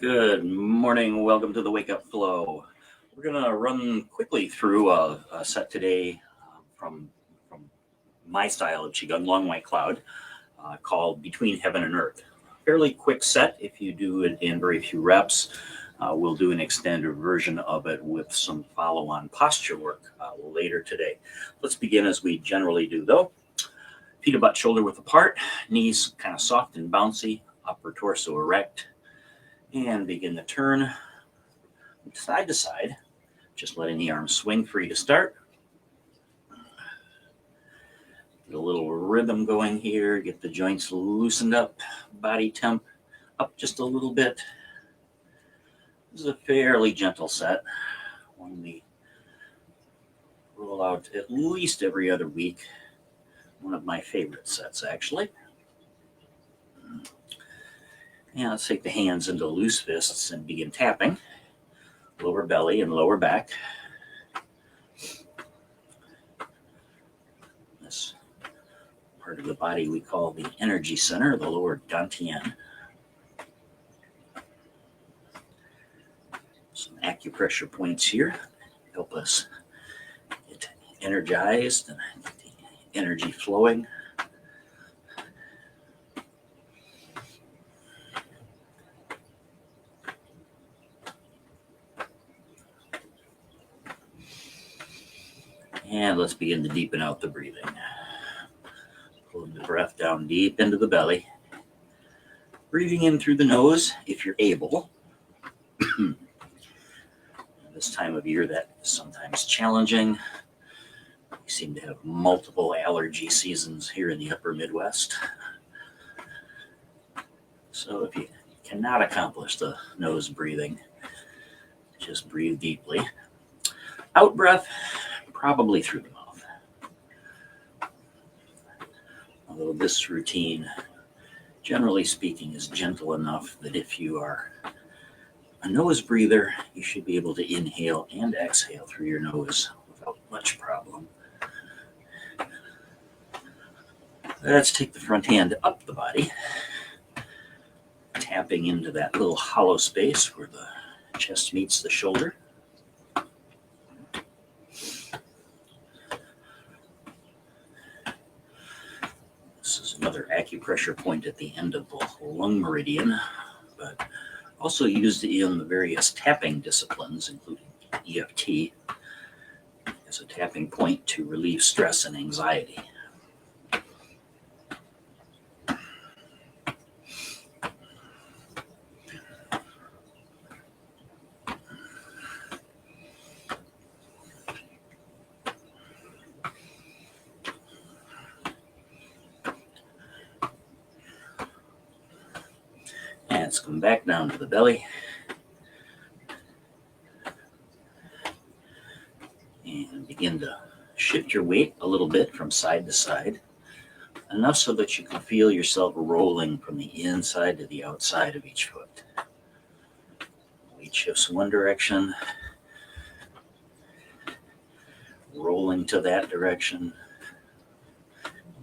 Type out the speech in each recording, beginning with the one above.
Good morning. Welcome to the Wake Up Flow. We're going to run quickly through a set today from my style of Qigong, Long White Cloud, called Between Heaven and Earth. Fairly quick set if you do it in very few reps. We'll do an extended version of it with some follow-on posture work later today. Let's begin as we generally do, though. Feet about shoulder width apart, knees kind of soft and bouncy, upper torso erect. And begin the turn side to side, just letting the arms swing free to start. Get a little rhythm going here, get the joints loosened up, body temp up just a little bit. This is a fairly gentle set, one we roll out at least every other week. One of my favorite sets, actually. And let's take the hands into loose fists and begin tapping. Lower belly and lower back. This part of the body we call the energy center, the lower dantian. Some acupressure points here help us get energized and get the energy flowing. And let's begin to deepen out the breathing. Pulling the breath down deep into the belly. Breathing in through the nose if you're able. This time of year that is sometimes challenging. We seem to have multiple allergy seasons here in the upper Midwest. So if you cannot accomplish the nose breathing, just breathe deeply. Out breath, probably through the mouth. Although this routine, generally speaking, is gentle enough that if you are a nose breather, you should be able to inhale and exhale through your nose without much problem. Let's take the front hand up the body, tapping into that little hollow space where the chest meets the shoulder. This is another acupressure point at the end of the lung meridian, but also used in the various tapping disciplines, including EFT, as a tapping point to relieve stress and anxiety. And let's come back down to the belly. And begin to shift your weight a little bit from side to side, enough so that you can feel yourself rolling from the inside to the outside of each foot. Weight shifts one direction, rolling to that direction,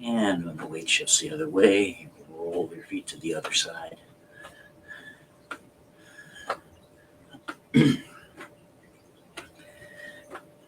and when the weight shifts the other way, you can roll your feet to the other side.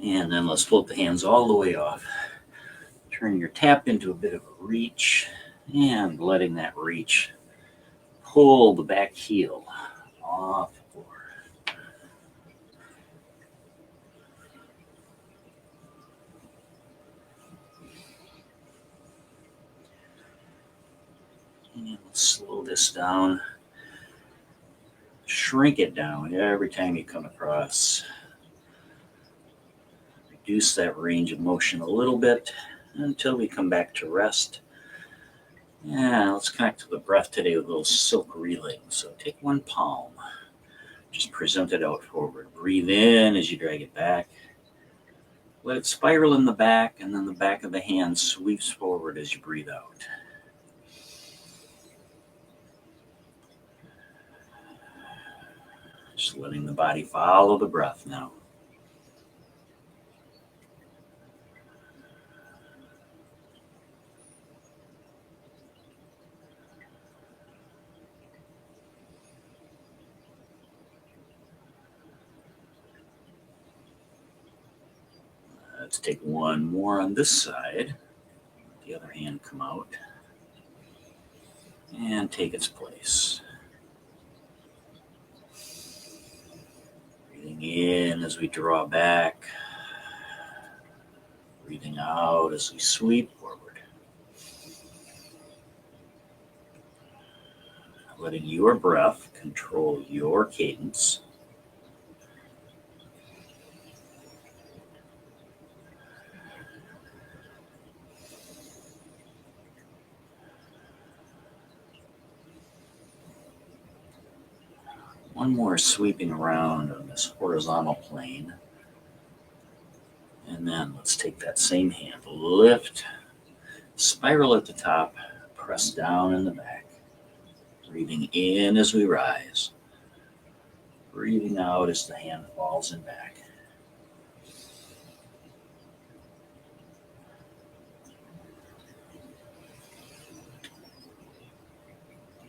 And then let's float the hands all the way off. Turn your tap into a bit of a reach, and letting that reach pull the back heel off the floor. And let's slow this down. Shrink it down every time you come across. Reduce that range of motion a little bit until we come back to rest. And let's connect to the breath today with a little silk reeling. So take one palm, just present it out forward. Breathe in as you drag it back. Let it spiral in the back, and then the back of the hand sweeps forward as you breathe out. Just letting the body follow the breath now. Let's take one more on this side. The other hand come out and take its place. Breathing in as we draw back. Breathing out as we sweep forward. Letting your breath control your cadence. One more sweeping around on this horizontal plane. And then let's take that same hand, lift, spiral at the top, press down in the back. Breathing in as we rise. Breathing out as the hand falls in back.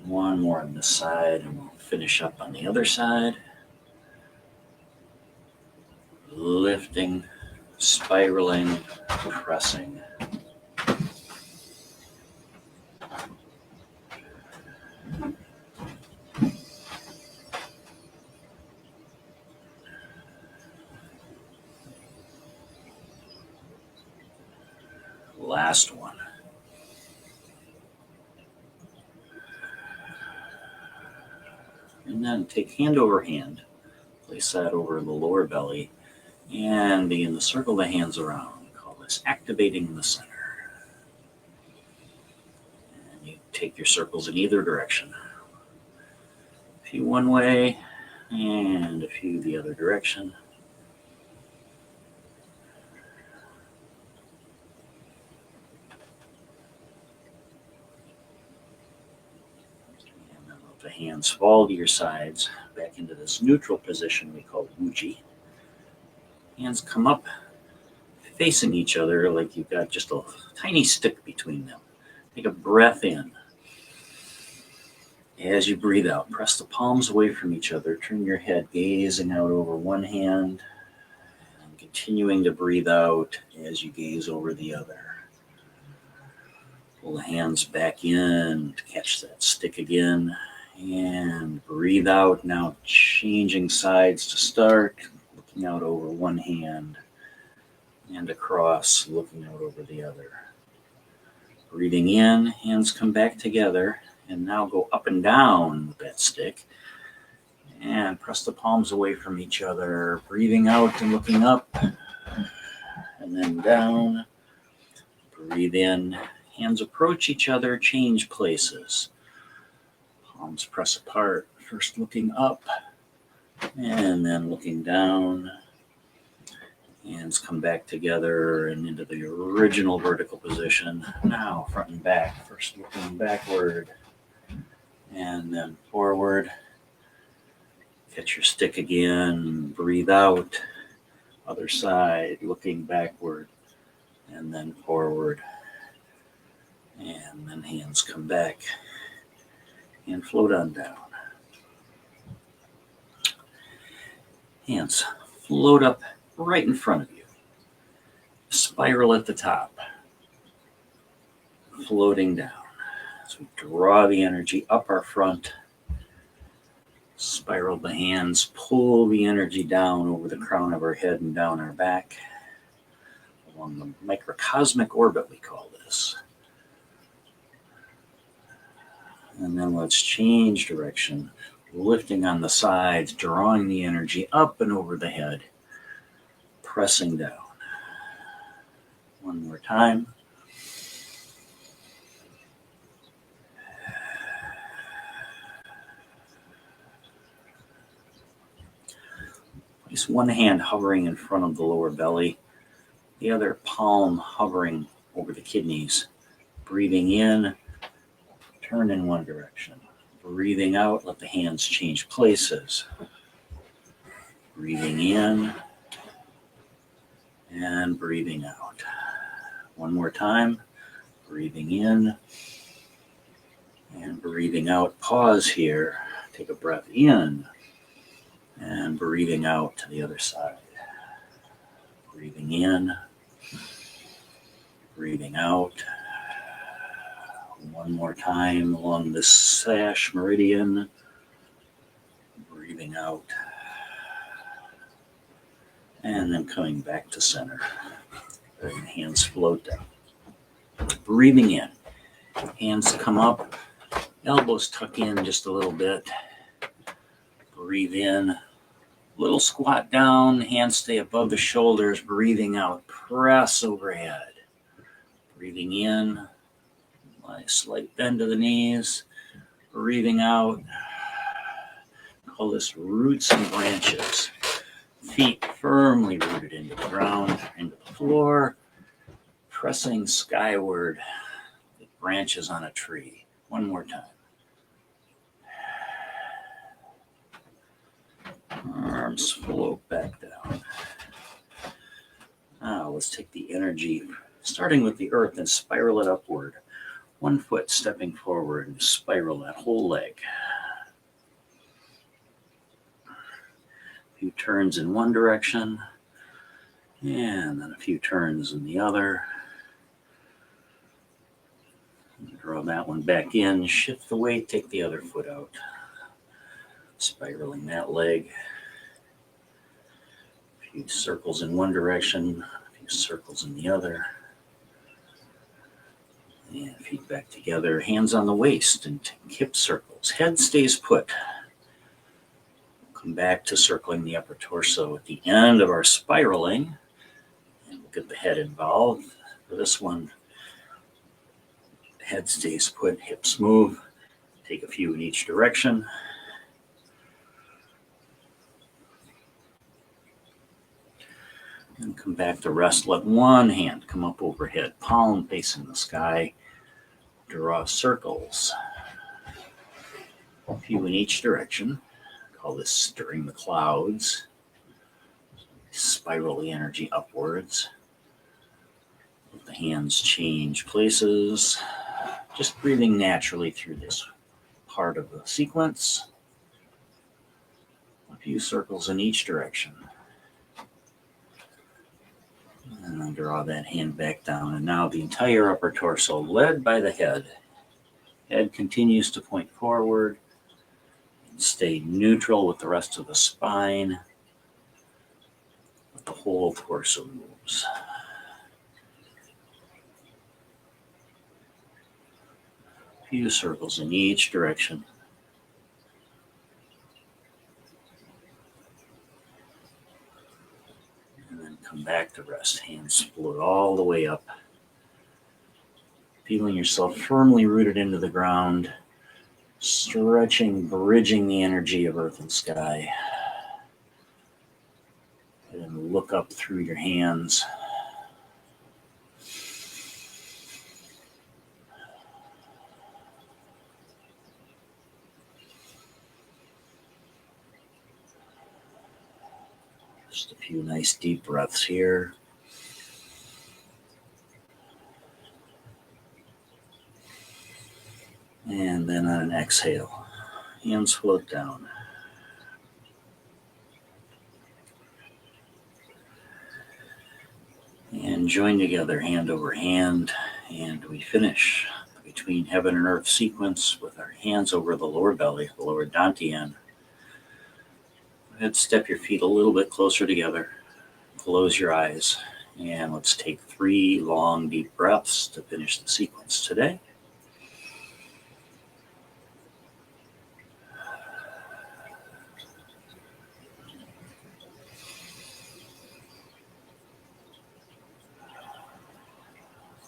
One more on this side, and we'll finish up on the other side. Lifting, spiraling, pressing. Last one. And then take hand over hand, place that over the lower belly, and begin to circle the hands around. We call this activating the center. And you take your circles in either direction. A few one way, and a few the other direction. And then let the hands fall to your sides, back into this neutral position we call Wuji. Hands come up, facing each other like you've got just a tiny stick between them. Take a breath in. As you breathe out, press the palms away from each other. Turn your head, gazing out over one hand, and continuing to breathe out as you gaze over the other. Pull the hands back in to catch that stick again, and breathe out. Now changing sides to start, looking out over one hand, and across, looking out over the other. Breathing in, hands come back together, and now go up and down with that stick, and press the palms away from each other. Breathing out and looking up, and then down. Breathe in, hands approach each other, change places. Palms press apart, first looking up, and then looking down. Hands come back together and into the original vertical position. Now front and back, first looking backward, and then forward. Catch your stick again, breathe out. Other side, looking backward, and then forward. And then hands come back and float on down. Hands float up right in front of you. Spiral at the top. Floating down. So we draw the energy up our front. Spiral the hands, pull the energy down over the crown of our head and down our back. Along the microcosmic orbit, we call this. And then let's change direction, lifting on the sides, drawing the energy up and over the head, pressing down. One more time. Place one hand hovering in front of the lower belly, the other palm hovering over the kidneys. Breathing in, turn in one direction. Breathing out, let the hands change places. Breathing in and breathing out. One more time. Breathing in and breathing out. Pause here. Take a breath in and breathing out to the other side. Breathing in Breathing out. One more time along this sash meridian. Breathing out. And then coming back to center. Letting the hands float down. Breathing in. Hands come up. Elbows tuck in just a little bit. Breathe in. Little squat down. Hands stay above the shoulders. Breathing out. Press overhead. Breathing in. Slight bend to the knees. Breathing out. Call this roots and branches. Feet firmly rooted into the ground, into the floor. Pressing skyward. Like branches on a tree. One more time. Arms float back down. Now let's take the energy, starting with the earth, and spiral it upward. One foot stepping forward and spiral that whole leg. A few turns in one direction, and then a few turns in the other. Draw that one back in, shift the weight, take the other foot out. Spiraling that leg. A few circles in one direction, a few circles in the other. And feet back together, hands on the waist and hip circles. Head stays put. Come back to circling the upper torso at the end of our spiraling. And we'll get the head involved. For this one, head stays put, hips move. Take a few in each direction. And come back to rest. Let one hand come up overhead, palm facing the sky. Draw circles. A few in each direction. Call this stirring the clouds. Spiral the energy upwards. Let the hands change places. Just breathing naturally through this part of the sequence. A few circles in each direction. And then draw that hand back down. And now the entire upper torso led by the head. Head continues to point forward. Stay neutral with the rest of the spine. But the whole torso moves. A few circles in each direction. Come back to rest. Hands float all the way up. Feeling yourself firmly rooted into the ground. Stretching, bridging the energy of earth and sky. And look up through your hands. Just a few nice deep breaths here. And then on an exhale, hands float down. And join together hand over hand. And we finish the between heaven and earth sequence with our hands over the lower belly, the lower dantian. Go ahead, step your feet a little bit closer together. Close your eyes. And let's take 3 long, deep breaths to finish the sequence today.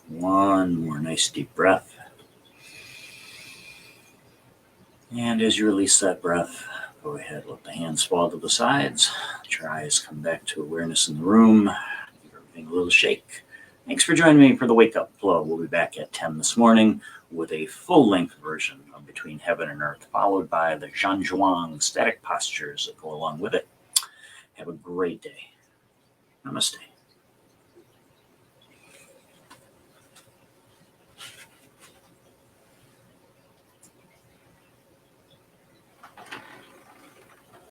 One more nice deep breath. And as you release that breath, go ahead, let the hands fall to the sides. Let your eyes come back to awareness in the room. Give everything a little shake. Thanks for joining me for the Wake Up Flow. We'll be back at 10 this morning with a full-length version of Between Heaven and Earth, followed by the Zhanzhuang static postures that go along with it. Have a great day. Namaste.